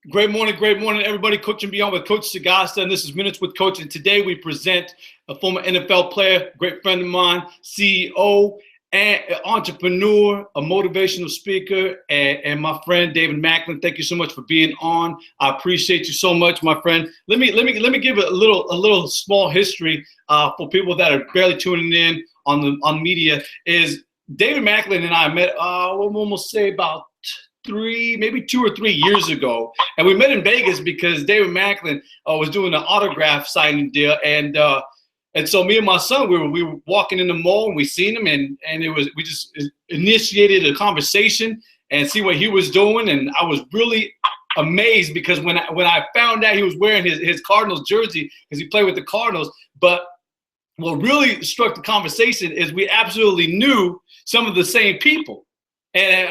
Great morning, everybody. Coaching Beyond with Coach Sagasta, and this is Minutes with Coach. And today we present a former NFL player, great friend of mine, CEO, and entrepreneur, a motivational speaker, and my friend David Macklin. Thank you so much for being on. I appreciate you so much, my friend. Let me give a little small history for people that are barely tuning in on media. Is David Macklin and I met, we'll almost say about maybe 2 or 3 years ago, and we met in Vegas because David Macklin was doing an autograph signing deal, and so me and my son we were walking in the mall and we seen him, and we just initiated a conversation and see what he was doing, and I was really amazed because when I found out he was wearing his Cardinals jersey because he played with the Cardinals, but what really struck the conversation is we absolutely knew some of the same people. And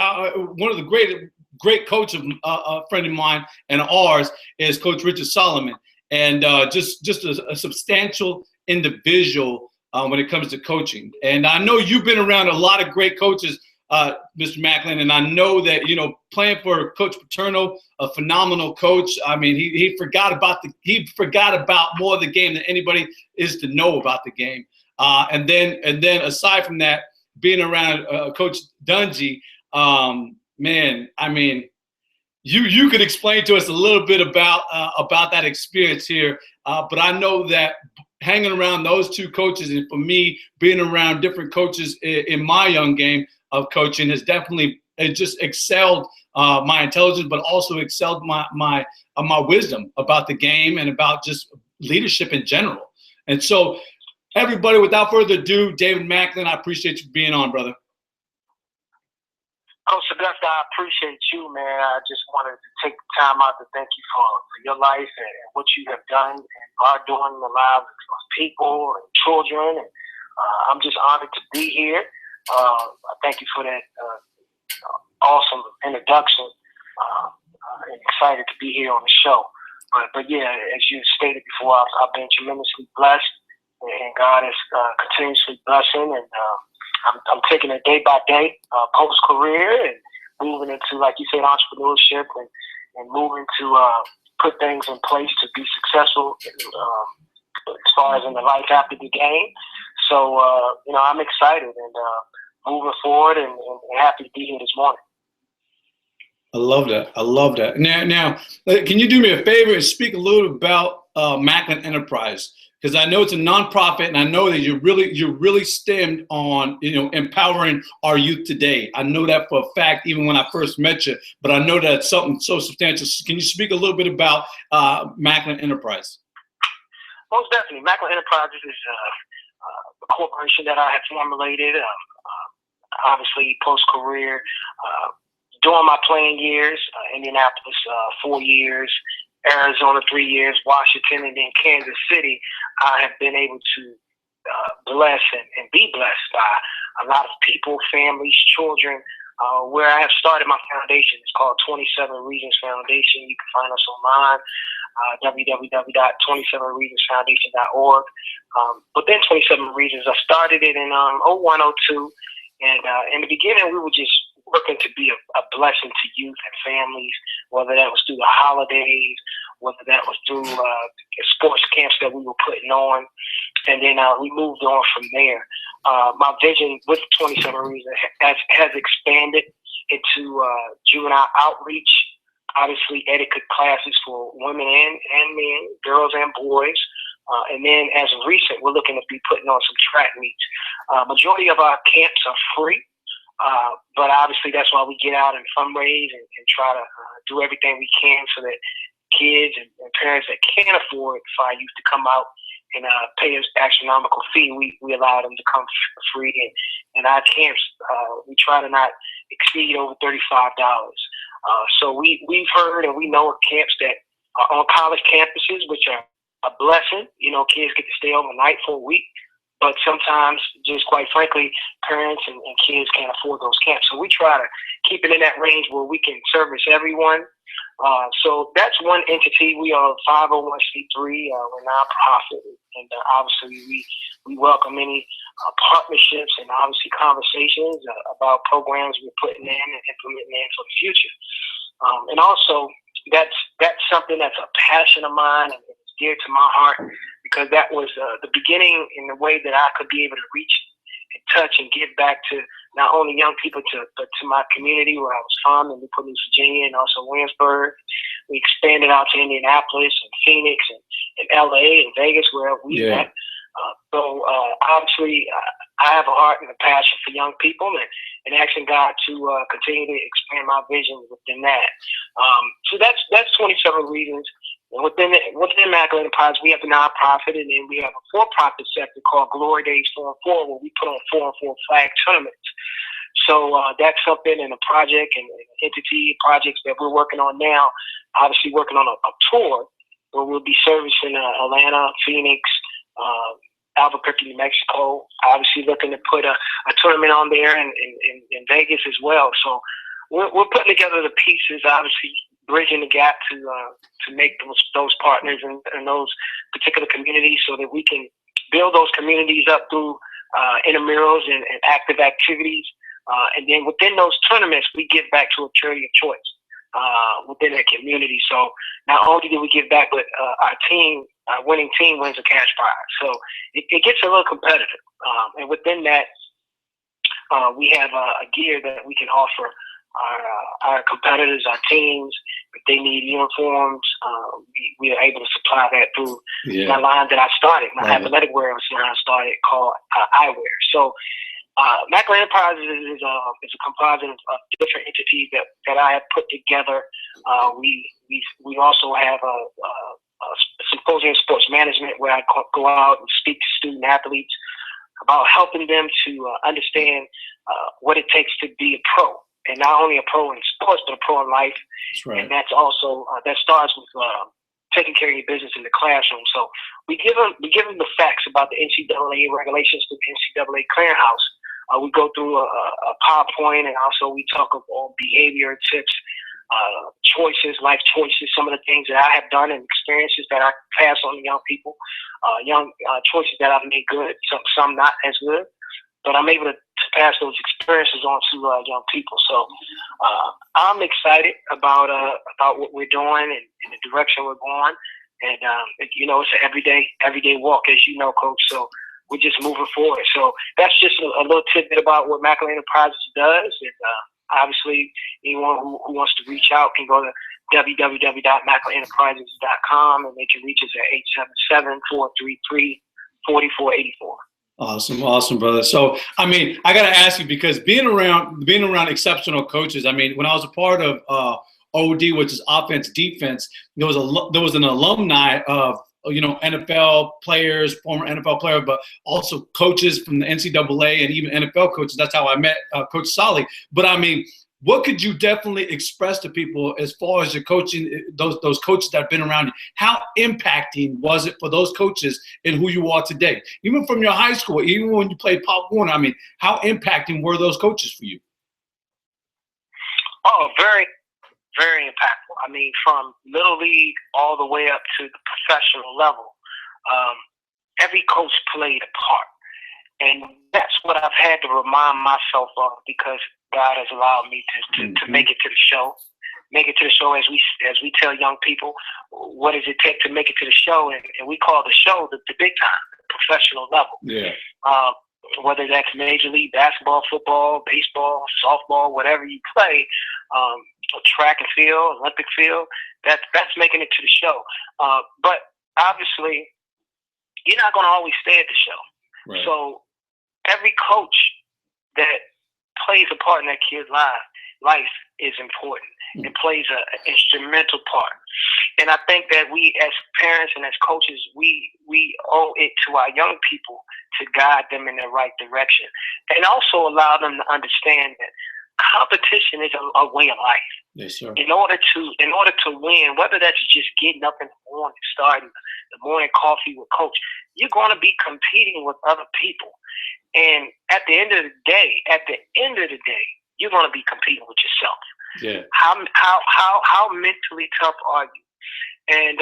one of the great coaches, a friend of mine and ours, is Coach Richard Solomon, and just a substantial individual when it comes to coaching. And I know you've been around a lot of great coaches, Mr. Macklin, and I know that playing for Coach Paterno, a phenomenal coach. I mean, he forgot about more of the game than anybody is to know about the game. And then aside from that, being around Coach Dungy, man, I mean, you could explain to us a little bit about that experience here. But I know that hanging around those two coaches, and for me, being around different coaches in my young game of coaching has definitely just excelled my intelligence, but also excelled my wisdom about the game and about just leadership in general. And so, everybody, without further ado, David Macklin, I appreciate you being on, brother. Coach Augusta, I appreciate you, man. I just wanted to take the time out to thank you for your life and what you have done and are doing in the lives of people and children. And I'm just honored to be here. I thank you for that awesome introduction. And excited to be here on the show. But yeah, as you stated before, I've been tremendously blessed. And God is continuously blessing, and I'm taking it day by day, post-career, and moving into, like you said, entrepreneurship, and moving to put things in place to be successful as far as in the life after the game. So, I'm excited and moving forward and happy to be here this morning. I love that. Now, can you do me a favor and speak a little about Macklin Enterprise? Because I know it's a nonprofit, and I know that you're really stemmed on empowering our youth today. I know that for a fact, even when I first met you. But I know that it's something so substantial. Can you speak a little bit about Macklin Enterprise? Most definitely, Macklin Enterprises is a corporation that I had formulated. Obviously, post-career, during my playing years, Indianapolis 4 years. Arizona 3 years, Washington, and then Kansas City, I have been able to bless and be blessed by a lot of people, families, children, where I have started my foundation. It's called 27 Reasons Foundation. You can find us online, www.27reasonsfoundation.org. But then 27 Reasons, I started it in 01, 02, and in the beginning, we were just working to be a blessing to youth and families, whether that was through the holidays, whether that was through sports camps that we were putting on. And then we moved on from there. My vision with 27 Reasons has expanded into juvenile outreach, obviously etiquette classes for women and men, girls and boys. And then as of recent, we're looking to be putting on some track meets. Majority of our camps are free. But obviously that's why we get out and fundraise and try to do everything we can so that kids and parents that can't afford for our youth to come out and pay an astronomical fee, we allow them to come free. And our camps, we try to not exceed over $35. So we've heard and we know of camps that are on college campuses, which are a blessing. Kids get to stay overnight for a week. But sometimes, just quite frankly, parents and kids can't afford those camps. So we try to keep it in that range where we can service everyone. So that's one entity. We are 501c3, we're nonprofit, and obviously we welcome any partnerships and obviously conversations about programs we're putting in and implementing in for the future. And also, that's something that's a passion of mine and it's dear to my heart because that was the beginning in the way that I could be able to reach and touch and give back to not only young people but to my community where I was from in Newport News, Virginia, and also Williamsburg. We expanded out to Indianapolis and Phoenix and LA and Vegas where we met. So obviously, I have a heart and a passion for young people and asking God to continue to expand my vision within that. So that's 27 reasons. And within MacklinEnterprise, we have a nonprofit, and then we have a for-profit sector called Glory Days 4 and 4, where we put on 4 and 4 flag tournaments. So that's something in a project and entity projects that we're working on now. Obviously, working on a tour where we'll be servicing Atlanta, Phoenix, Albuquerque, New Mexico. Obviously, looking to put a tournament on there in Vegas as well. So we're putting together the pieces, obviously bridging the gap to make those partners in those particular communities so that we can build those communities up through intramurals and active activities. And then within those tournaments, we give back to a charity of choice within that community. So not only do we give back, but our winning team wins a cash prize. So it gets a little competitive. And within that, we have a gear that we can offer our competitors, our teams. If they need uniforms, we are able to supply that through my line that I started, my athletic wear line I started called eyewear. So MacklinEnterprise is a composite of different entities that I have put together. We also have a symposium of sports management where I go out and speak to student athletes about helping them to understand what it takes to be a pro, and not only a pro in sports but a pro in life. That's right. And that's also that starts with taking care of your business in the classroom. So we give them the facts about the NCAA regulations to the NCAA clearinghouse. We go through a PowerPoint, and also we talk about behavior tips, choices, life choices, some of the things that I have done and experiences that I pass on to young people, choices that I've made good, some not as good, but I'm able to pass those experiences on to young people. So I'm excited about what we're doing and the direction we're going. And it's an everyday walk, as you know, Coach. So we're just moving forward. So that's just a little tidbit about what MacklinEnterprises does. And obviously, anyone who wants to reach out can go to www.MacklinEnterprises.com, and they can reach us at 877-433-4484. Awesome, brother. So, I mean, I got to ask you, because being around exceptional coaches, I mean, when I was a part of OD, which is offense, defense, there was an alumni of, NFL players, former NFL player, but also coaches from the NCAA and even NFL coaches. That's how I met Coach Solly. But I mean, what could you definitely express to people as far as your coaching, those coaches that have been around you? How impacting was it for those coaches in who you are today? Even from your high school, even when you played Pop Warner, I mean, how impacting were those coaches for you? Oh, very, very impactful. I mean, from little league all the way up to the professional level, every coach played a part. And that's what I've had to remind myself of, because God has allowed me to make it to the show. Make it to the show, as we tell young people, what does it take to make it to the show? And we call the show the big time, the professional level. Yeah. Whether that's Major League Basketball, football, baseball, softball, whatever you play, track and field, Olympic field, that's making it to the show. But obviously, you're not going to always stay at the show. Right. So every coach that plays a part in that kid's life is important and plays an instrumental part. And I think that we as parents and as coaches, we owe it to our young people to guide them in the right direction, and also allow them to understand that competition is a way of life. Yes, sir. In order to win, whether that's just getting up in the morning, starting the morning coffee with coach, you're going to be competing with other people. And at the end of the day, you're going to be competing with yourself. Yeah. How mentally tough are you? And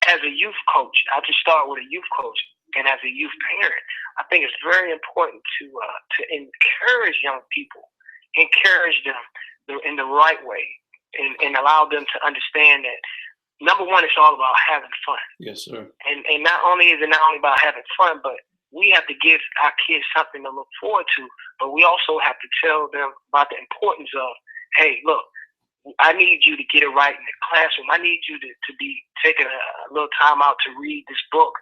as a youth coach, I'll just start with a youth coach, and as a youth parent, I think it's very important to encourage young people, encourage them in the right way, and allow them to understand that, number one, it's all about having fun. Yes, sir. And not only is it not only about having fun, but we have to give our kids something to look forward to, but we also have to tell them about the importance of, hey, look, I need you to get it right in the classroom. I need you to be taking a little time out to read this book.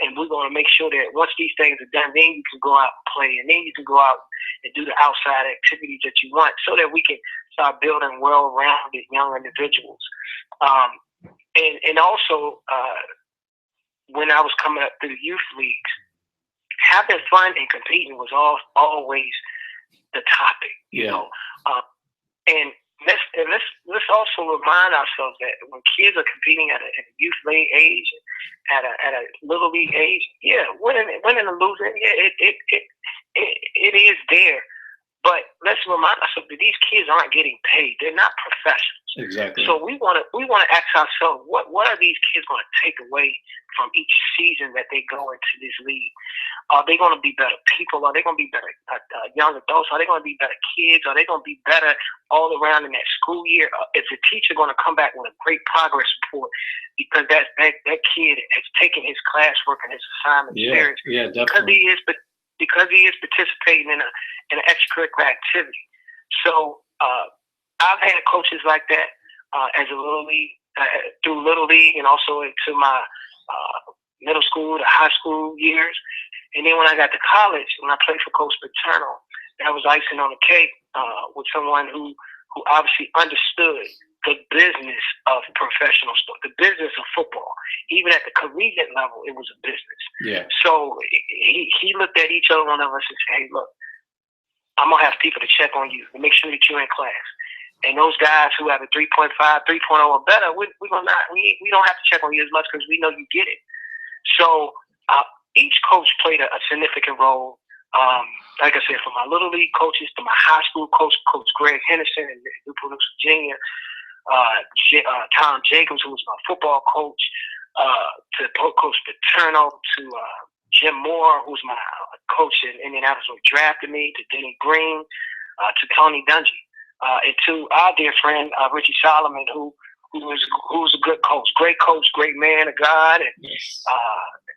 And we're going to make sure that once these things are done, then you can go out and play, and then you can go out and do the outside activities that you want, so that we can start building well-rounded young individuals. And also, when I was coming up through the youth leagues, having fun and competing was always the topic, you know. And let's also remind ourselves that when kids are competing at a youth league age, at a little league age, yeah, winning and losing, yeah, it is there. But let's remind ourselves that these kids aren't getting paid; they're not professionals. Exactly. So we want to ask ourselves, what are these kids going to take away from each season that they go into this league? Are they going to be better people? Are they going to be better young adults? Are they going to be better kids? Are they going to be better all around in that school year? Is the teacher going to come back with a great progress report because that kid has taken his classwork and his assignment seriously? Yeah, definitely. Because he is participating in an extracurricular activity. So I've had coaches like that as a little league, through little league, and also into my middle school to high school years. And then when I got to college, when I played for Coach Paterno, that was icing on the cake with someone who obviously understood the business of professional sport, the business of football. Even at the collegiate level, it was a business. Yeah. So he looked at each other one of us and said, hey, look, I'm going to have people to check on you to make sure that you're in class. And those guys who have a 3.5, 3.0 or better, we don't have to check on you as much because we know you get it. So each coach played a significant role. Like I said, from my little league coaches to my high school coach, Coach Greg Henderson in Newport News, Virginia, Tom Jacobs, who was my football coach, to Coach Paterno, to Jim Moore, who's my coach in Indianapolis, who drafted me, to Denny Green, to Tony Dungy, and to our dear friend Richie Solomon, who's a good coach, great man of God, and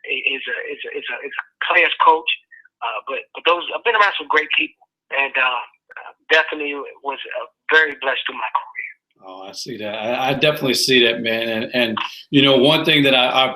is a player's coach. But those, I've been around some great people, and definitely was very blessed through my career. Oh, I see that. I definitely see that, man. And you know, one thing that I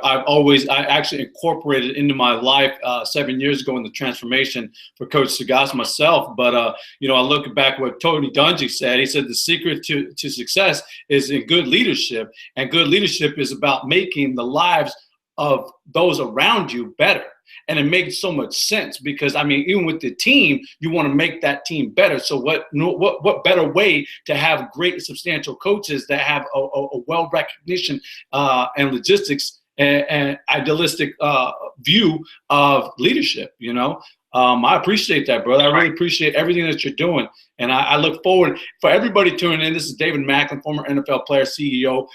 actually incorporated into my life 7 years ago in the transformation for Coach Sagasta myself. But you know, I look back what Tony Dungy said. He said the secret to success is in good leadership, and good leadership is about making the lives of those around you better. And it makes so much sense because, I mean, even with the team, you want to make that team better. So what better way to have great, substantial coaches that have a well recognition and logistics and idealistic view of leadership, you know? I appreciate that, brother. I really appreciate everything that you're doing. And I look forward for everybody tuning in. This is David Macklin, former NFL player, CEO,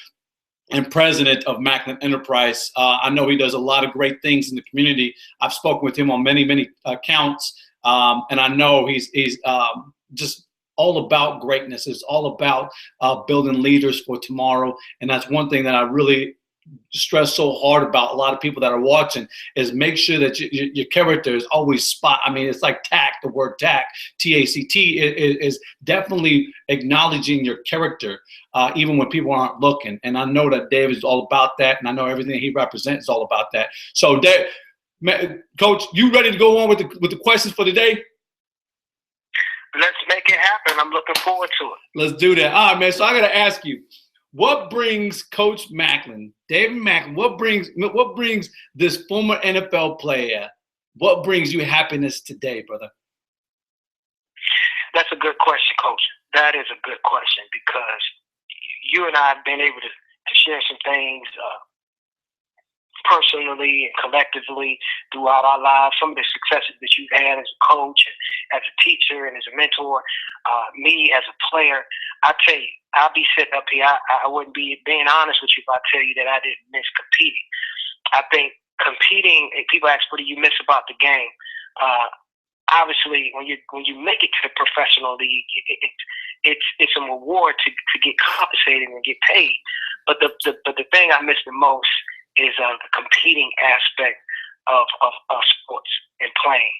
and president of MacklinEnterprise. I know he does a lot of great things in the community. I've spoken with him on many accounts, and I know he's just all about greatness. It's all about building leaders for tomorrow, and that's one thing that I really stress so hard about a lot of people that are watching is make sure that your character is always spot. I mean, it's like tact, the word tact, T-A-C-T is definitely acknowledging your character, even when people aren't looking. And I know that Dave is all about that. And I know everything he represents is all about that. So Dave, Coach, you ready to go on with the questions for the day? Let's make it happen. I'm looking forward to it. Let's do that. All right, man. So I got to ask you, what brings Coach Macklin, David Macklin, what brings this former NFL player, what brings you happiness today, brother? That's a good question, Coach. That is a good question because you and I have been able to share some things personally and collectively throughout our lives, some of the successes that you've had as a coach and as a teacher and as a mentor, me as a player. I tell you, I'll be sitting up here. I wouldn't be being honest with you if I tell you that I didn't miss competing. I think competing, people ask, what do you miss about the game? Obviously, when you make it to the professional league, it's a reward to get compensated and get paid. But the thing I miss the most is the competing aspect of sports and playing.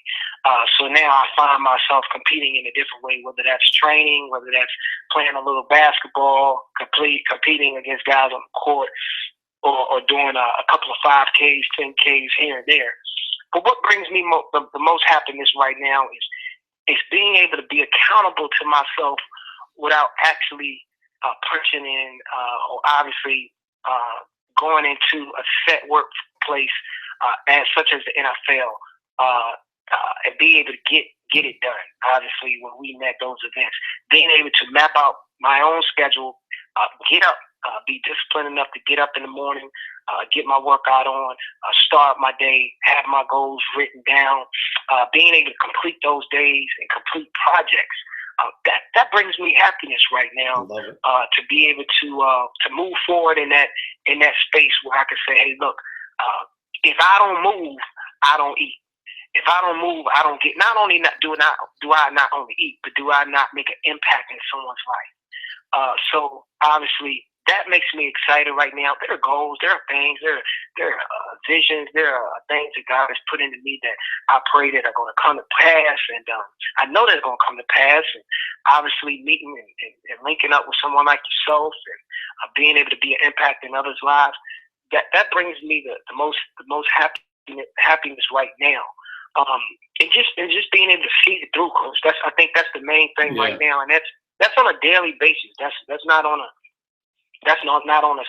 So now I find myself competing in a different way, whether that's training, whether that's playing a little basketball, competing against guys on the court, or doing a couple of 5Ks, 10Ks here and there. But what brings me the most happiness right now is being able to be accountable to myself without actually punching in or obviously going into a set workplace as such as the NFL and be able to get it done. Obviously, when we met those events, being able to map out my own schedule, get up, be disciplined enough to get up in the morning, get my workout on, start my day, have my goals written down, being able to complete those days and complete projects. That brings me happiness right now. To be able to move forward in that space where I can say, hey, look, if I don't move, I don't eat. If I don't move, I don't get. Not only do I not only eat, but do I not make an impact in someone's life? So obviously, that makes me excited right now. There are goals, there are things, there are visions, there are things that God has put into me that I pray that are going to come to pass, and I know they're going to come to pass. And obviously, meeting and linking up with someone like yourself, and being able to be an impact in others' lives, that brings me the most happiness right now. And just being able to see it through, Coach. I think that's the main thing right now, and that's on a daily basis. That's not on a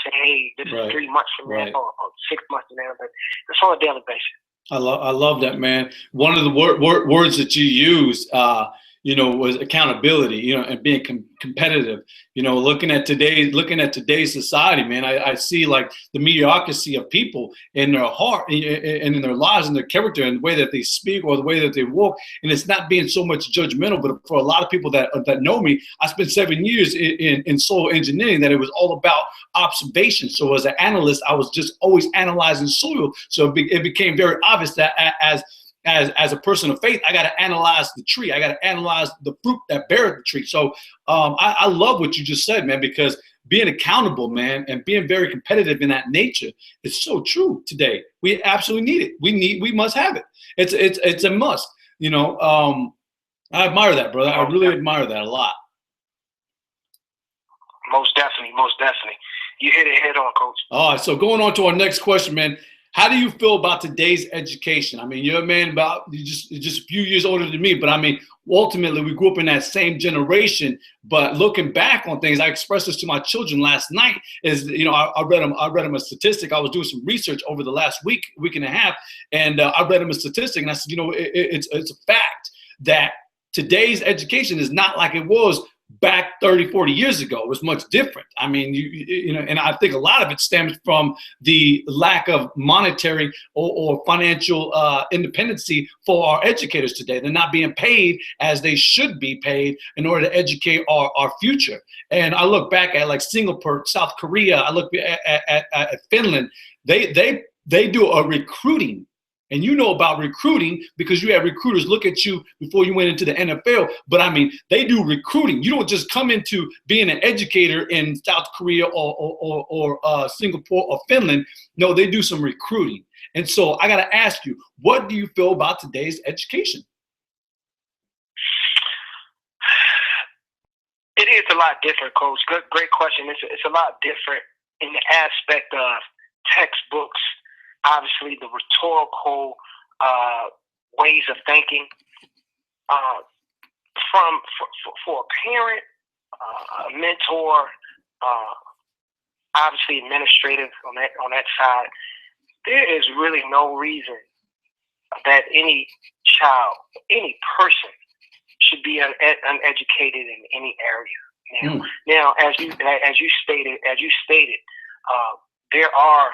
say, hey, this is 3 months from now or 6 months from now, but it's on a daily basis. I love that, man. One of the words that you used, was accountability, and being competitive. Looking at today's society, man, I see like the mediocrity of people in their heart and in their lives and their character and the way that they speak or the way that they walk. And it's not being so much judgmental, but for a lot of people that know me, I spent 7 years in soil engineering, that it was all about observation. So as an analyst, I was just always analyzing soil. So it became very obvious that as a person of faith, I got to analyze the tree. I got to analyze the fruit that bears the tree. So I love what you just said, man, because being accountable, man, and being very competitive in that nature is so true today. We absolutely need it. We must have it. It's a must. I admire that, brother. I really admire that a lot. Most definitely. You hit it head on, Coach. All right. So going on to our next question, man. How do you feel about today's education? I mean, you're a man you're just a few years older than me, but I mean, ultimately we grew up in that same generation. But looking back on things, I expressed this to my children last night. I read them a statistic. I was doing some research over the last week and a half, and I read them a statistic, and I said, it's a fact that today's education is not like it was back 30, 40 years ago. It was much different. I mean, and I think a lot of it stems from the lack of monetary or financial independency for our educators today. They're not being paid as they should be paid in order to educate our future. And I look back at like Singapore, South Korea. I look at Finland. They do a recruiting. And you know about recruiting because you had recruiters look at you before you went into the NFL. But I mean, they do recruiting. You don't just come into being an educator in South Korea or Singapore or Finland. No, they do some recruiting. And so I got to ask you, what do you feel about today's education? It is a lot different, Coach. Great question. It's a lot different in the aspect of textbooks. Obviously, the rhetorical ways of thinking. For a parent, a mentor, obviously administrative on that side, there is really no reason that any child, any person, should be uneducated in any area. Now, as you stated, there are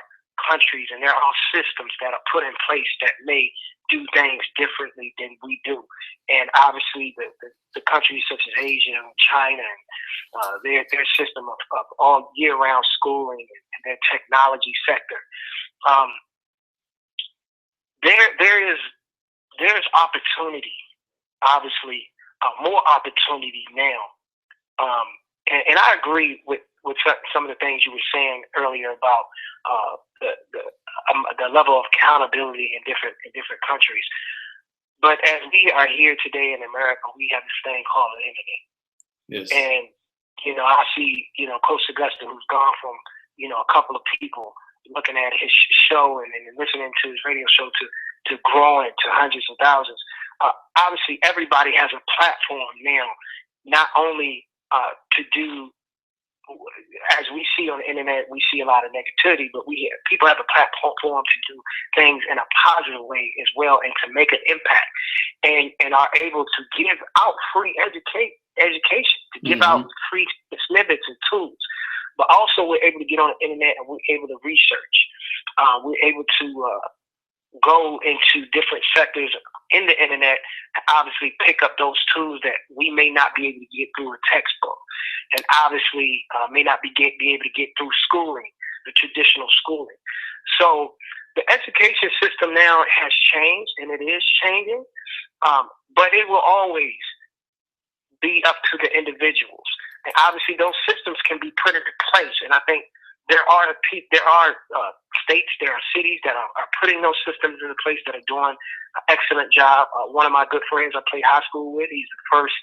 countries and there are systems that are put in place that may do things differently than we do, and obviously the countries such as Asia and China and their system of all year-round schooling and their technology sector. There's opportunity, obviously more opportunity now And I agree with some of the things you were saying earlier about the level of accountability in different countries. But as we are here today in America, we have this thing called the internet. Yes. And I see Coach Augusta, who's gone from a couple of people looking at his show and listening to his radio show to growing to hundreds of thousands. Obviously, everybody has a platform now, not only to do, as we see on the internet, we see a lot of negativity, but people have a platform to do things in a positive way as well, and to make an impact, and are able to give out free education, to give out free snippets and tools. But also, we're able to get on the internet and we're able to research. We're able to go into different sectors in the internet, obviously pick up those tools that we may not be able to get through a textbook, and obviously may not be able to get through schooling, the traditional schooling. So the education system now has changed, and it is changing, but it will always be up to the individuals. And obviously those systems can be put into place, and I think there are states, there are cities that are putting those systems into place that are doing an excellent job. One of my good friends I played high school with, he's the first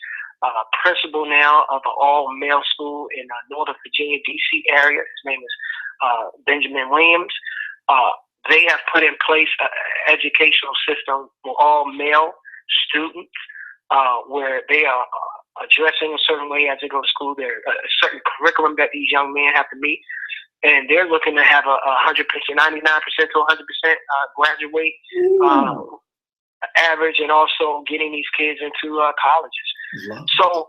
principal now of an all-male school in Northern Virginia, D.C. area. His name is Benjamin Williams. They have put in place an educational system for all male students where they are addressing a certain way as they go to school. There's a certain curriculum that these young men have to meet, and they're looking to have 100%, 99% to 100% graduate average, and also getting these kids into colleges. So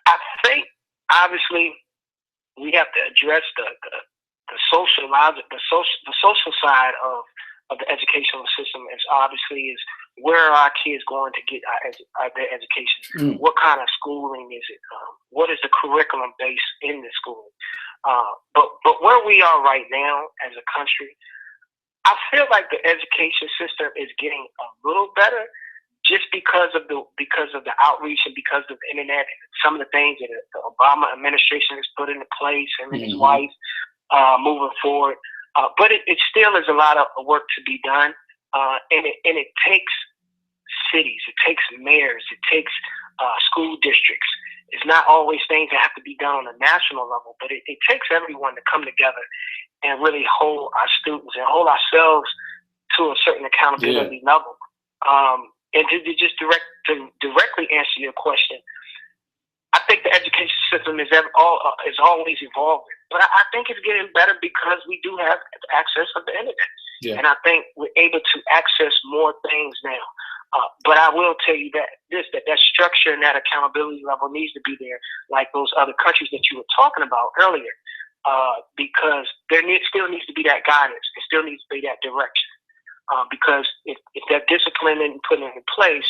I think obviously we have to address the social side of the educational system. Is obviously is where are our kids going to get their education? What kind of schooling is it? What is the curriculum base in the schooling? But where we are right now as a country, I feel like the education system is getting a little better, just because of the outreach and because of the internet and some of the things that the Obama administration has put into place, and his wife moving forward. But it still is a lot of work to be done, and it takes cities, it takes mayors, it takes school districts. It's not always things that have to be done on a national level, but it takes everyone to come together and really hold our students and hold ourselves to a certain accountability level. And to just directly answer your question, I think the education system is always evolving, but I think it's getting better because we do have access of the internet, and I think we're able to access more things now. But I will tell you that that structure and that accountability level needs to be there, like those other countries that you were talking about earlier, because still needs to be that guidance. It still needs to be that direction. Because if that discipline isn't put into place,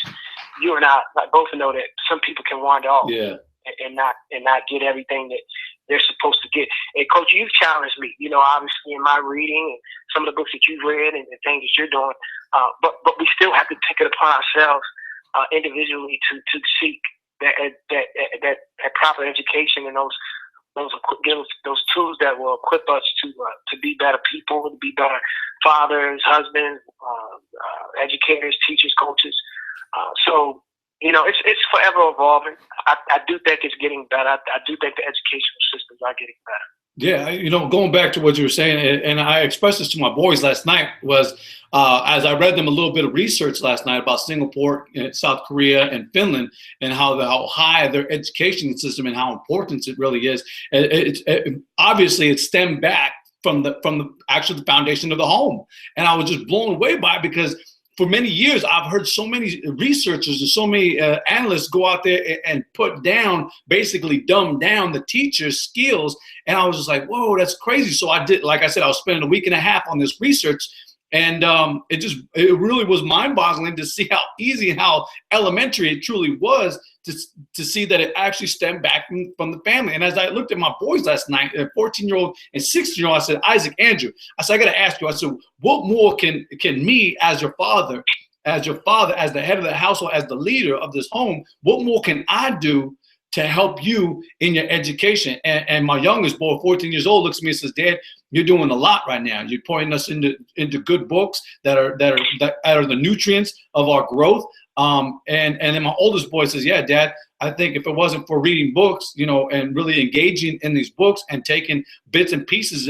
you and I both know that some people can wander off and not get everything that they're supposed to get. And Coach, you've challenged me, obviously in my reading and some of the books that you've read and the things that you're doing. But we still have to take it upon ourselves individually to seek that proper education and those tools that will equip us to be better people, to be better fathers, husbands, educators, teachers, coaches. So it's forever evolving. I do think it's getting better. I do think the educational systems are getting better. Yeah, going back to what you were saying, and I expressed this to my boys last night, was as I read them a little bit of research last night about Singapore, South Korea, and Finland, and how high their education system and how important it really is. Obviously it stemmed back from the actual foundation of the home, and I was just blown away by it, because for many years, I've heard so many researchers and so many analysts go out there and basically dumb down the teacher's skills. And I was just like, whoa, that's crazy. So I did, like I said, I was spending a week and a half on this research. And it really was mind-boggling to see how easy and how elementary it truly was to see that it actually stemmed back from the family. And as I looked at my boys last night, a 14-year-old and 16-year-old, I said, Isaac, Andrew, I said, I got to ask you, I said, what more can me as your father, as the head of the household, as the leader of this home, what more can I do to help you in your education. And my youngest boy, 14 years old, looks at me and says, Dad, you're doing a lot right now. You're pointing us into good books that are the nutrients of our growth. And then my oldest boy says, yeah, Dad, I think if it wasn't for reading books, and really engaging in these books and taking bits and pieces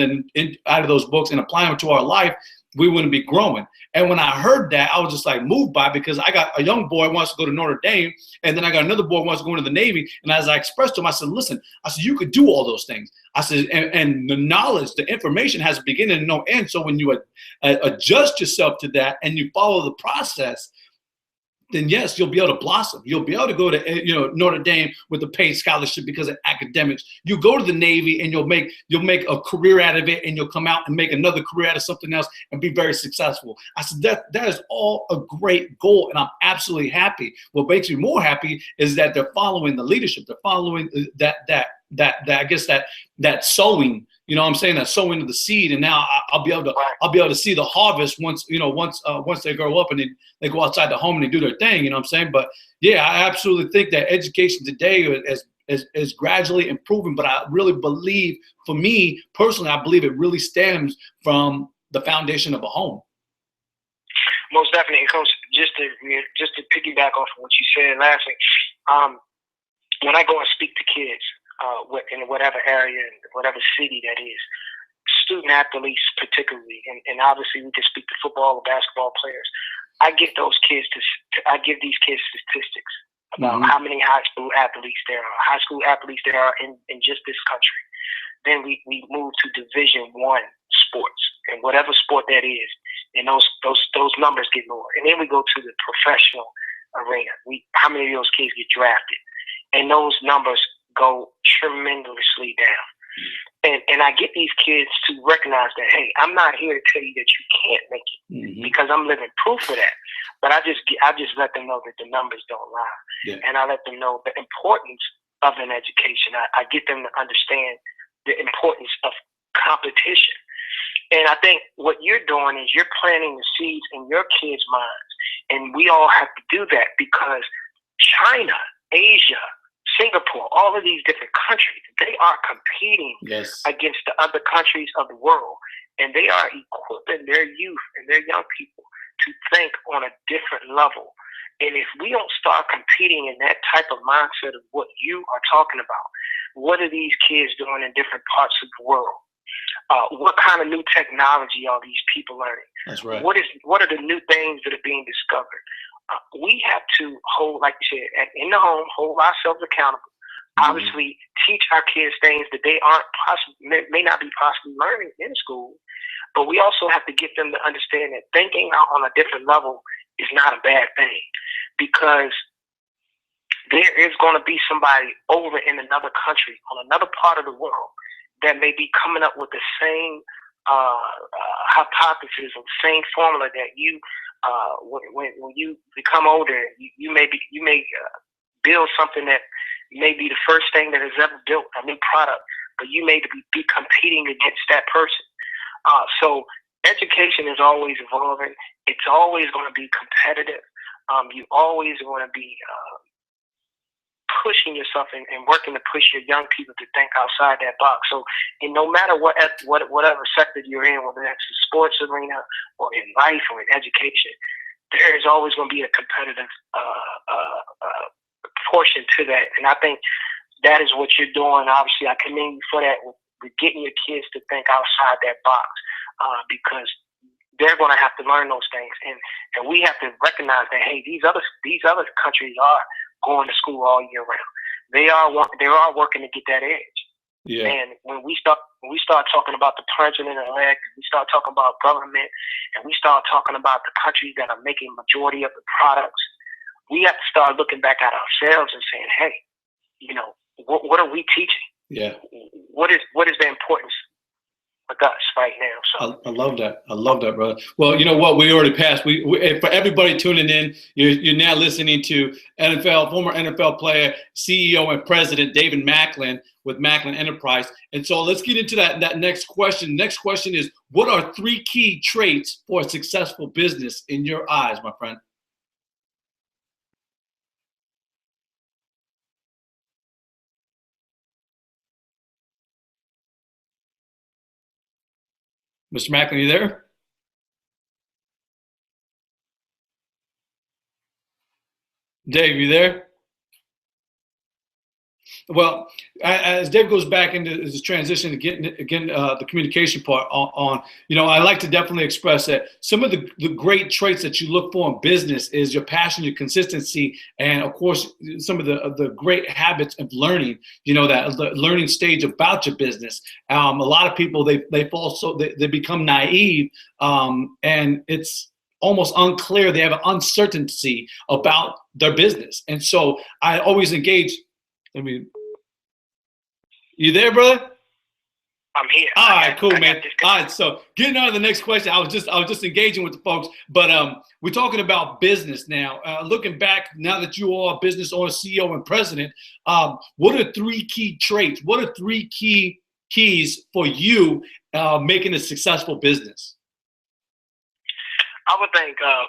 out of those books and applying them to our life, we wouldn't be growing. And when I heard that, I was just like moved by it, because I got a young boy who wants to go to Notre Dame, and then I got another boy who wants to go into the Navy. And as I expressed to him, I said, listen, I said, you could do all those things. I said, and the knowledge, the information has a beginning and no end. So when you adjust yourself to that and you follow the process, then yes, you'll be able to blossom. You'll be able to go to Notre Dame with a paid scholarship because of academics. You go to the Navy and you'll make a career out of it, and you'll come out and make another career out of something else and be very successful. I said that is all a great goal, and I'm absolutely happy. What makes me more happy is that they're following the leadership. They're following that I guess that sowing. What I'm saying, that sowing of the seed, and now I'll be able to see the harvest once they grow up and they go outside the home and they do their thing. You know what I'm saying? But yeah, I absolutely think that education today is gradually improving. But I really believe, for me personally, I believe it really stems from the foundation of a home. Most definitely, Coach. Just to piggyback off of what you said lastly, when I go and speak to kids, in whatever area, in whatever city that is, student athletes particularly, and obviously we can speak to football or basketball players. I give these kids statistics about how many high school athletes there are in just this country. Then we move to Division I sports, and whatever sport that is, and those numbers get lower. And then we go to the professional arena. How many of those kids get drafted, and those numbers go tremendously down. And I get these kids to recognize that, hey, I'm not here to tell you that you can't make it, because I'm living proof of that. But I just let them know that the numbers don't lie. Yeah. And I let them know the importance of an education. I get them to understand the importance of competition. And I think what you're doing is you're planting the seeds in your kids' minds. And we all have to do that, because China, Asia, Singapore, all of these different countries, they are competing against the other countries of the world, and they are equipping their youth and their young people to think on a different level. And if we don't start competing in that type of mindset of what you are talking about, what are these kids doing in different parts of the world? What kind of new technology are these people learning? That's right. What are the new things that are being discovered? We have to hold, like you said, in the home, hold ourselves accountable. Obviously, teach our kids things that they may not be possibly learning in school, but we also have to get them to understand that thinking out on a different level is not a bad thing, because there is going to be somebody over in another country, on another part of the world, that may be coming up with the same hypothesis or the same formula that you. When you become older, you may build something that may be the first thing that is ever built, a new product, but you may be competing against that person. So education is always evolving. It's always going to be competitive. You always want to be pushing yourself and working to push your young people to think outside that box. So, and no matter whatever sector you're in, whether that's the sports arena or in life or in education, there is always going to be a competitive portion to that. And I think that is what you're doing. Obviously, I commend you for that, with getting your kids to think outside that box, because they're going to have to learn those things, and we have to recognize that, hey, these other countries are going to school all year round. They are working to get that edge. Yeah. And when we start talking about the president-elect, we start talking about government, and we start talking about the countries that are making majority of the products, we have to start looking back at ourselves and saying, hey, what are we teaching? Yeah. What is the importance with us right now? So I love that. I love that, brother. Well, you know what? We already passed. We for everybody tuning in, you're now listening to former NFL player, CEO, and president David Macklin with Macklin Enterprise. And so let's get into that next question. Next question is, what are 3 key traits for a successful business in your eyes, my friend? Mr. Macklin, you there? Dave, you there? Well, as Dave goes back into his transition to getting again the communication part on, I like to definitely express that some of the great traits that you look for in business is your passion, your consistency, and of course some of the great habits of learning. That learning stage about your business. A lot of people they fall so they become naive, and it's almost unclear. They have an uncertainty about their business, and so I always engage. I mean, you there, brother? I'm here. All right, cool, man. All right, so getting on to the next question. I was just engaging with the folks, but we're talking about business now. Looking back, now that you are a business owner, CEO, and president, what are three key traits? What are three keys for you making a successful business? I would think the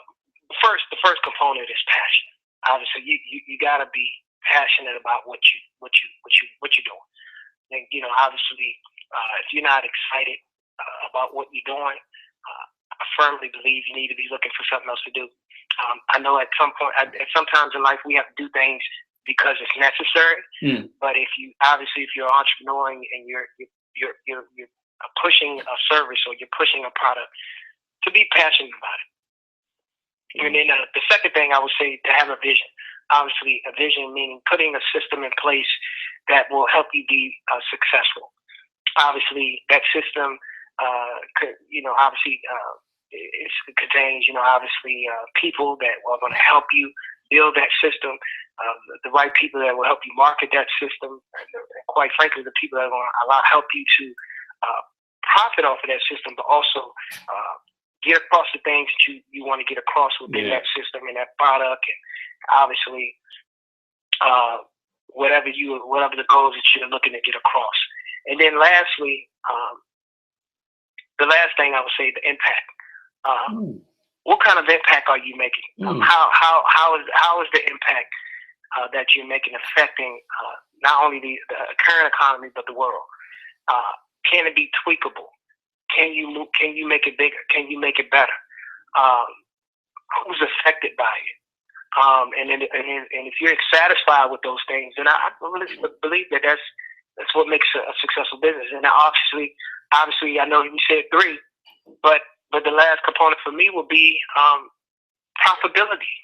first component is passion. Obviously, you got to be passionate about what you're doing. And obviously, if you're not excited about what you're doing, I firmly believe you need to be looking for something else to do. I know at sometimes in life we have to do things because it's necessary. But if you're an entrepreneur and you're pushing a service or you're pushing a product, to be passionate about it. And then the second thing I would say, to have a vision. Obviously, a vision meaning putting a system in place that will help you be successful. Obviously, that system, it contains, people that are going to help you build that system, the right people that will help you market that system, and quite frankly, the people that are going to help you to profit off of that system, but also get across the things that you want to get across within that system and that product, and obviously whatever the goals that you're looking to get across. And then lastly, the last thing I would say, the impact. What kind of impact are you making? How is the impact that you're making affecting not only the current economy but the world? Can it be tweakable? Can you make it bigger? Can you make it better? Who's affected by it? And if you're satisfied with those things, then I really believe that that's what makes a successful business. And obviously, I know you said three, but the last component for me will be profitability.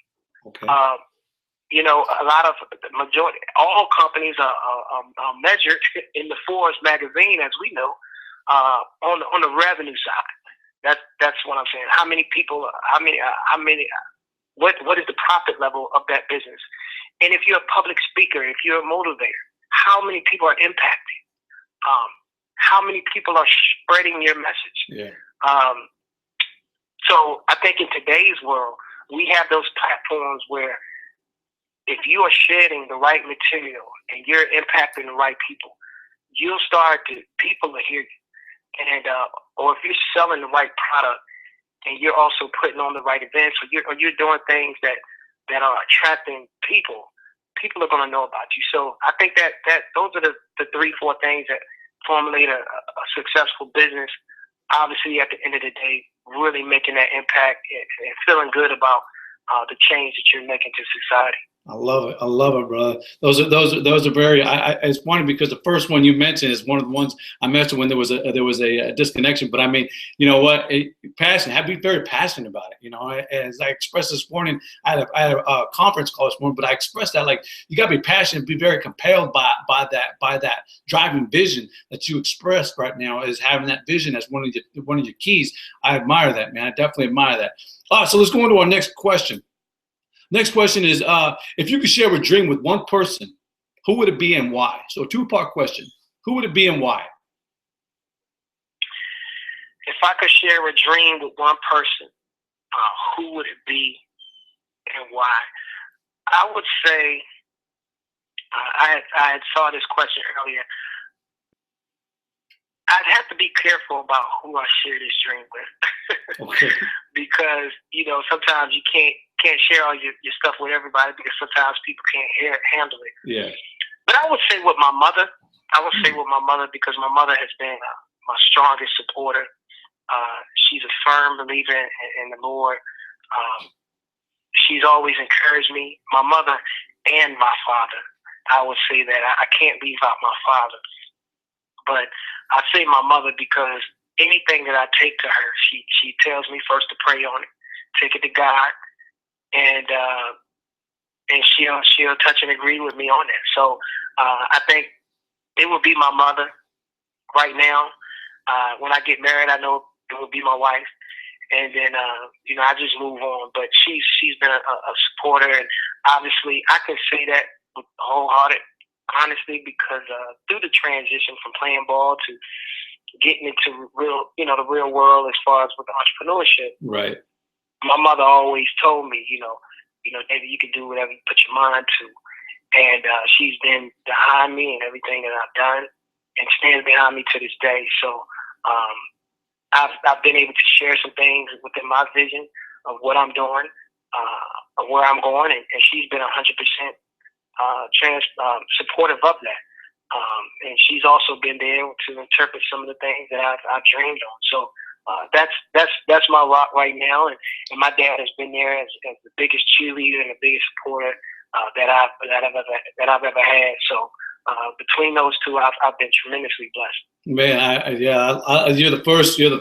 Okay. A lot of all companies are measured in the Forbes magazine, as we know, on the revenue side. That's what I'm saying. How many people? What is the profit level of that business? And if you're a public speaker, if you're a motivator, how many people are impacted? How many people are spreading your message? Yeah. So I think in today's world, we have those platforms where if you are shedding the right material and you're impacting the right people, people will hear you. And or if you're selling the right product and you're also putting on the right events, or you're doing things that are attracting people are going to know about you. So I think that those are the 3-4 things that formulate a successful business. Obviously, at the end of the day, really making that impact and feeling good about the change that you're making to society. I love it, brother. Those are very. It's funny because the first one you mentioned is one of the ones I mentioned when there was a disconnection. But I mean, you know what? Passion. Have to be very passionate about it. As I expressed this morning, I had a conference call this morning, but I expressed that you got to be passionate, be very compelled by that driving vision that you expressed right now. Is having that vision as one of your keys. I admire that, man. I definitely admire that. All right, so let's go into our next question. Next question is, if you could share a dream with one person, who would it be and why? So a 2-part question. Who would it be and why? If I could share a dream with one person, who would it be and why? I would say, I had saw this question earlier. I'd have to be careful about who I share this dream with. Okay. Because, sometimes you can't share all your stuff with everybody because sometimes people can't handle it. Yeah. But I would say with my mother. Because my mother has been my strongest supporter. She's a firm believer in the Lord. She's always encouraged me. My mother and my father. I would say that I can't leave out my father. But I say my mother because anything that I take to her, she tells me first to pray on it, take it to God, and she'll touch and agree with me on it. So I think it would be my mother right now. When I get married, I know it will be my wife, and then I just move on. But she's been a supporter, and obviously I can say that with wholehearted honesty because through the transition from playing ball to getting into the real world as far as with entrepreneurship, right? My mother always told me, David, you can do whatever you put your mind to, and she's been behind me in everything that I've done, and stands behind me to this day. So I've been able to share some things within my vision of what I'm doing, of where I'm going, and she's been 100% supportive of that. And she's also been there to interpret some of the things that I've dreamed on. So that's my rock right now, and my dad has been there as the biggest cheerleader and the biggest supporter that I've ever had. So between those two, I've been tremendously blessed. Man, you're the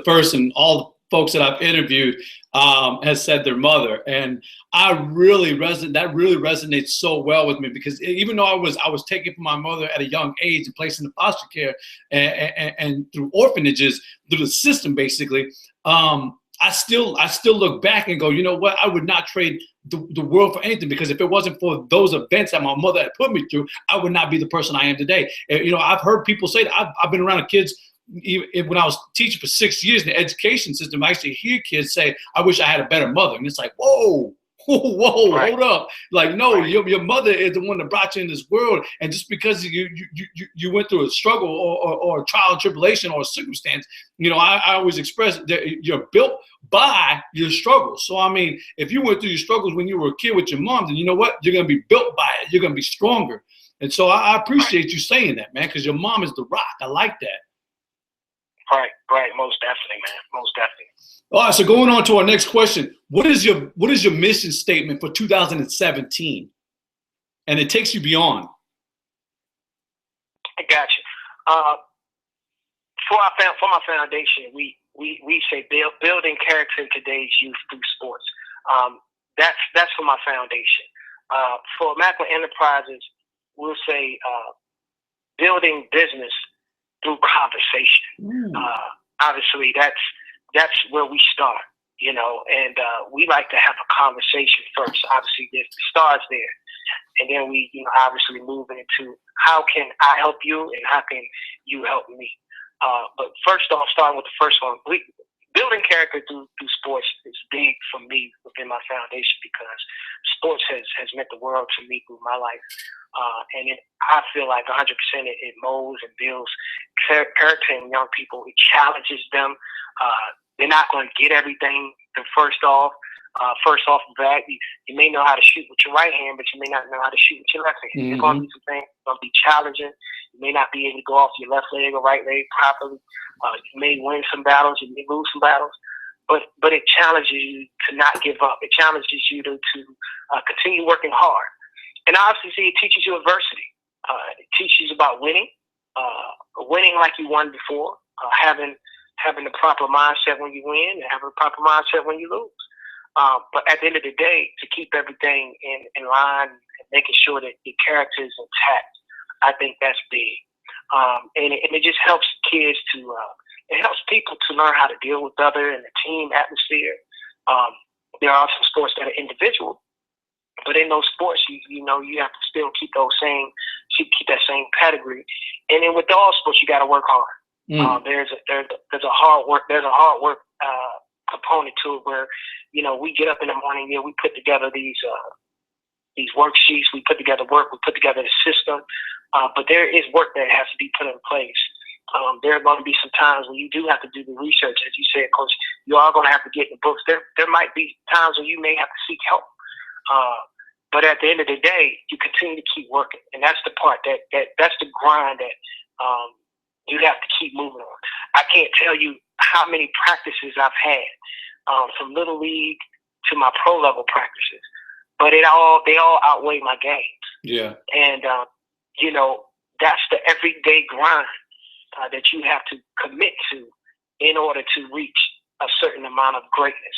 first, and all the folks that I've interviewed has said their mother, and that really resonates so well with me because even though I was taken from my mother at a young age and placed in foster care and through orphanages, through the system basically, I still look back and go, you know what, I would not trade the world for anything, because if it wasn't for those events that my mother had put me through, I would not be the person I am today. I've heard people say that I've been around kids. When I was teaching for 6 years in the education system, I used to hear kids say, I wish I had a better mother. And it's like, whoa, right. Hold up. Like, no, right. your mother is the one that brought you in this world. And just because you went through a struggle or a trial and tribulation or a circumstance, I always express that you're built by your struggles. So, I mean, if you went through your struggles when you were a kid with your mom, then you know what? You're going to be built by it. You're going to be stronger. And so I appreciate you saying that, man, because your mom is the rock. I like that. Right, most definitely, man, most definitely. All right, so going on to our next question, what is your mission statement for 2017? And it takes you beyond. I got you. For my foundation, we say building character in today's youth through sports. That's for my foundation. For Macklin Enterprises, we'll say building business through conversation. Obviously, that's where we start, and we like to have a conversation first. Obviously, it starts there, and then we, obviously move into how can I help you and how can you help me. But first off, starting with the first one, building character through sports is big for me within my foundation because sports has meant the world to me through my life. And I feel like 100% it molds and builds character in young people. It challenges them. They're not going to get everything first off the bat. You may know how to shoot with your right hand, but you may not know how to shoot with your left hand. Mm-hmm. There's going to be some things that are going to be challenging. You may not be able to go off your left leg or right leg properly. You may win some battles. You may lose some battles. But it challenges you to not give up. It challenges you to continue working hard. And obviously, it teaches you adversity. It teaches you about winning like you won before, having the proper mindset when you win and having the proper mindset when you lose. But at the end of the day, to keep everything in line and making sure that the character is intact, I think that's big. And it just helps kids it helps people to learn how to deal with other in the team atmosphere. There are some sports that are individual, but in those sports, you have to still keep that same pedigree. And then with all sports, you got to work hard. There's a hard work component to it where, we get up in the morning, we put together these worksheets, we put together work, we put together the system, but there is work that has to be put in place. There are going to be some times when you do have to do the research, as you said, Coach. You are going to have to get the books. There might be times when you may have to seek help. But at the end of the day, you continue to keep working, and that's the part that's the grind that You have to keep moving on. I can't tell you how many practices I've had, from little league to my pro level practices, but they all outweigh my games. Yeah. And that's the everyday grind that you have to commit to in order to reach a certain amount of greatness.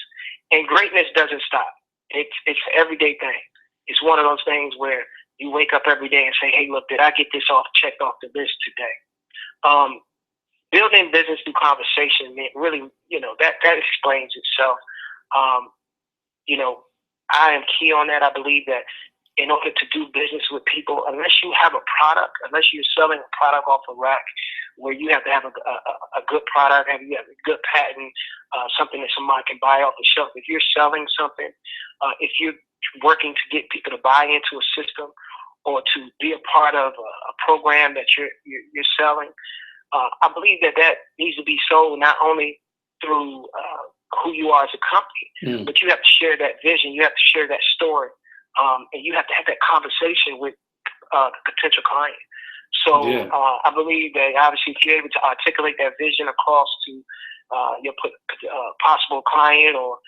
And greatness doesn't stop. It's an everyday thing. It's one of those things where you wake up every day and say, hey, look, did I get this checked off the list today? Building business through conversation, it really, that explains itself. I am key on that. I believe that in order to do business with people, unless you have a product, unless you're selling a product off a rack, where you have to have a good product, you have a good patent, something that somebody can buy off the shelf. If you're selling something, if you're working to get people to buy into a system or to be a part of a program that you're selling, I believe that needs to be sold not only through who you are as a company, but you have to share that vision, you have to share that story, and you have to have that conversation with the potential client. So I believe that obviously if you're able to articulate that vision across to your possible client or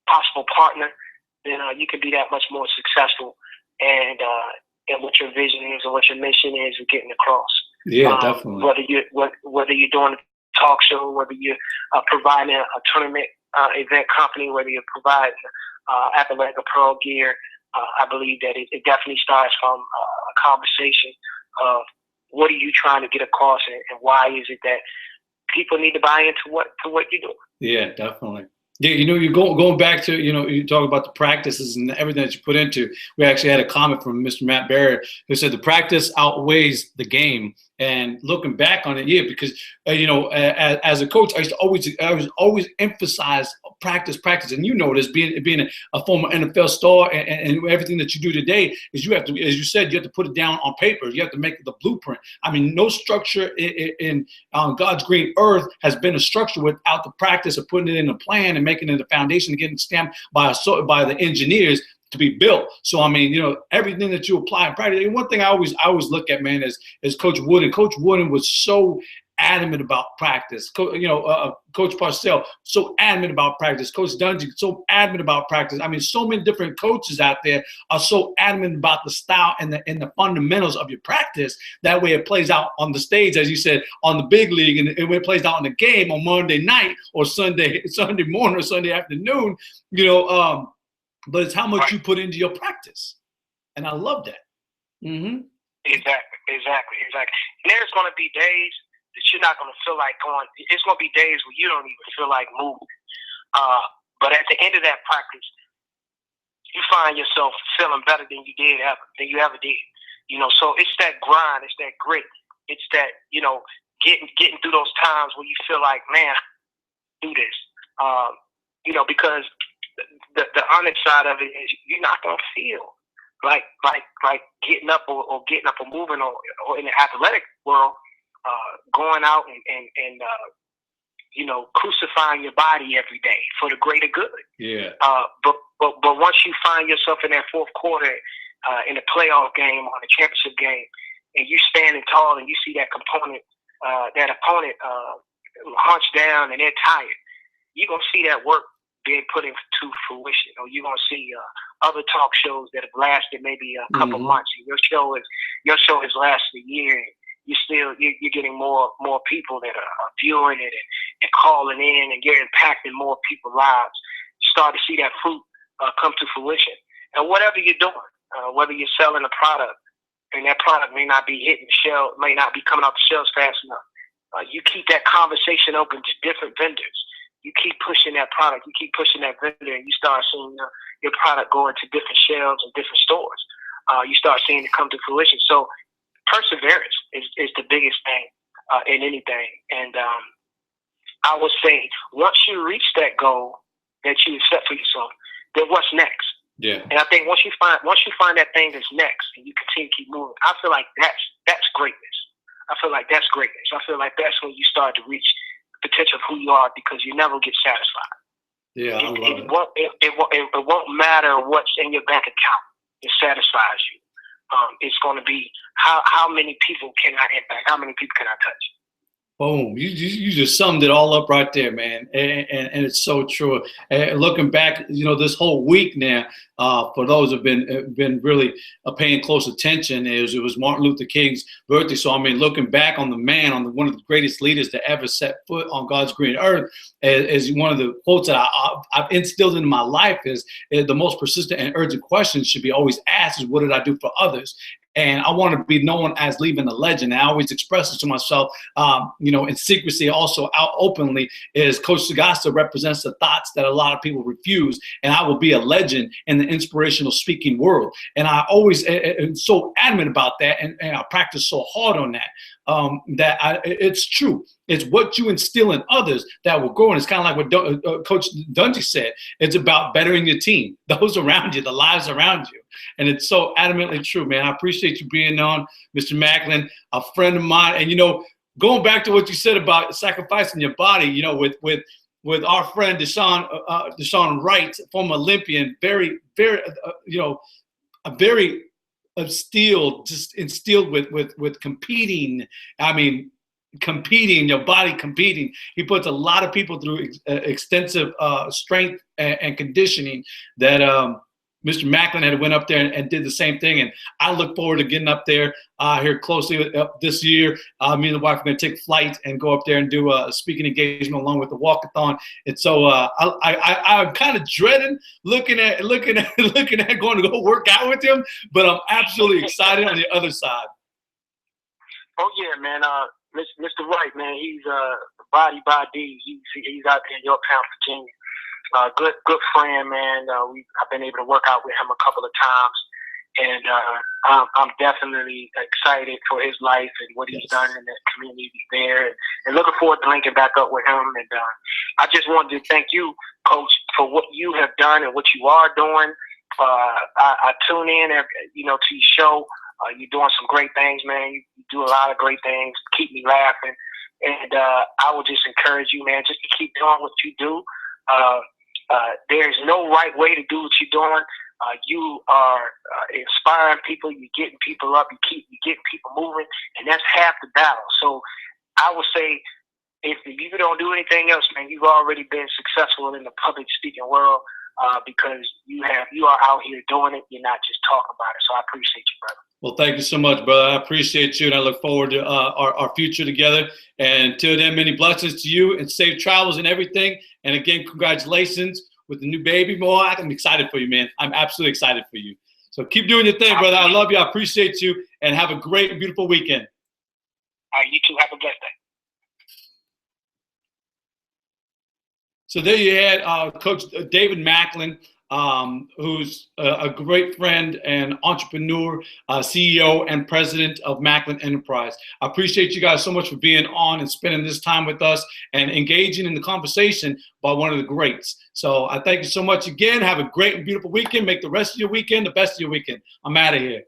possible partner, then you can be that much more successful and what your vision is and what your mission is of getting across. Yeah, definitely. Whether you're doing a talk show, whether you're providing a tournament event company, whether you're providing athletic apparel gear, I believe that it definitely starts from a conversation of what are you trying to get across and why is it that people need to buy into what you're doing. Yeah, definitely. Yeah, you're going back to, you talk about the practices and everything that you put into. We actually had a comment from Mr. Matt Barrett who said the practice outweighs the game. And looking back on it, yeah, because as a coach, I was always emphasize practice, and this being a former NFL star and everything that you do today is you have to, as you said, you have to put it down on paper. You have to make the blueprint. I mean, no structure in God's green earth has been a structure without the practice of putting it in a plan and making it a foundation and getting stamped by the engineers to be built. So I mean, everything that you apply in practice. And one thing I always look at, man, is Coach Wooden. Coach Wooden was so adamant about practice. Coach Parcells, so adamant about practice. Coach Dungy, so adamant about practice. I mean, so many different coaches out there are so adamant about the style and the fundamentals of your practice. That way it plays out on the stage, as you said, on the big league, and when it plays out in the game on Monday night or Sunday morning or Sunday afternoon, but it's how much you put into your practice. And I love that. Mm-hmm. Exactly. And there's going to be days that you're not going to feel like going. It's going to be days where you don't even feel like moving. But at the end of that practice, you find yourself feeling better than you ever did. So it's that grind, it's that grit, it's that, getting through those times where you feel like, man, do this. Because the honest side of it is you're not gonna feel like getting up or moving or in the athletic world, going out and crucifying your body every day for the greater good. Yeah. But once you find yourself in that fourth quarter in a playoff game or a championship game, and you standing tall and you see that opponent hunched down and they're tired, you're gonna see that work being put into fruition, or you're gonna see other talk shows that have lasted maybe a couple months, and your show has lasted a year. And you're getting more people that are viewing it and calling in, and you're impacting more people's lives. You start to see that fruit come to fruition. And whatever you're doing, whether you're selling a product and that product may not be hitting the shelf, may not be coming off the shelves fast enough, you keep that conversation open to different vendors. You keep pushing that product, you keep pushing that vendor, and you start seeing your product go into different shelves and different stores. You start seeing it come to fruition. So perseverance is the biggest thing in anything. And I would say once you reach that goal that you set for yourself, then what's next? Yeah. And I think once you find that thing that's next, and you continue to keep moving, I feel like that's greatness. I feel like that's greatness. I feel like that's when you start to reach potential of who you are, because you never get satisfied. Yeah, I love it won't matter what's in your bank account. It satisfies you. It's going to be how many people can I impact? How many people can I touch? Boom! You just summed it all up right there, man, and it's so true. And looking back, this whole week now, for those who've been really paying close attention, it was Martin Luther King's birthday. So I mean, looking back on the man, on one of the greatest leaders to ever set foot on God's green earth, is one of the quotes that I've instilled into my life is the most persistent and urgent question should be always asked is, what did I do for others? And I want to be known as leaving a legend. And I always express this to myself, in secrecy, also out openly, is Coach Sagasta represents the thoughts that a lot of people refuse. And I will be a legend in the inspirational speaking world. And I always am so adamant about that. And I practice so hard on that, it's true. It's what you instill in others that will grow. And it's kind of like what Coach Dungy said. It's about bettering your team, those around you, the lives around you. And it's so adamantly true, man. I appreciate you being on, Mr. Macklin, a friend of mine. And, going back to what you said about sacrificing your body, with our friend Deshaun Wright, former Olympian, very, very, a very instilled with competing. I mean, competing, your body competing. He puts a lot of people through extensive strength and conditioning that Mr. Macklin had went up there and did the same thing. And I look forward to getting up there here closely this year. Me and the wife are going to take flight and go up there and do a speaking engagement along with the walkathon. And so I'm kind of dreading looking at going to go work out with him, but I'm absolutely excited on the other side. Oh yeah, man. Mr. Wright, man, he's body by D. He's out there in Yorktown, Virginia. Good friend, man. I've been able to work out with him a couple of times, and I'm definitely excited for his life and what he's done in the community there, and looking forward to linking back up with him. And I just wanted to thank you, Coach, for what you have done and what you are doing. I tune in, to your show. You're doing some great things, man. You do a lot of great things. Keep me laughing, and I would just encourage you, man, just to keep doing what you do. There's no right way to do what you're doing. You are inspiring people. You're getting people up. You're getting people moving, and that's half the battle. So I would say, if you don't do anything else, man, you've already been successful in the public speaking world because you are out here doing it. You're not just talking about it. So I appreciate you, brother. Well, thank you so much, brother. I appreciate you, and I look forward to our future together. And until then, many blessings to you and safe travels and everything. And again, congratulations with the new baby, boy. I'm excited for you, man. I'm absolutely excited for you. So keep doing your thing, brother. I love you. I appreciate you, and have a great and beautiful weekend. All right, you too. Have a blessed day. So there you had Coach David Macklin, who's a great friend and entrepreneur, CEO and president of Macklin Enterprise. I appreciate you guys so much for being on and spending this time with us and engaging in the conversation by one of the greats. So I thank you so much again. Have a great and beautiful weekend. Make the rest of your weekend the best of your weekend. I'm out of here.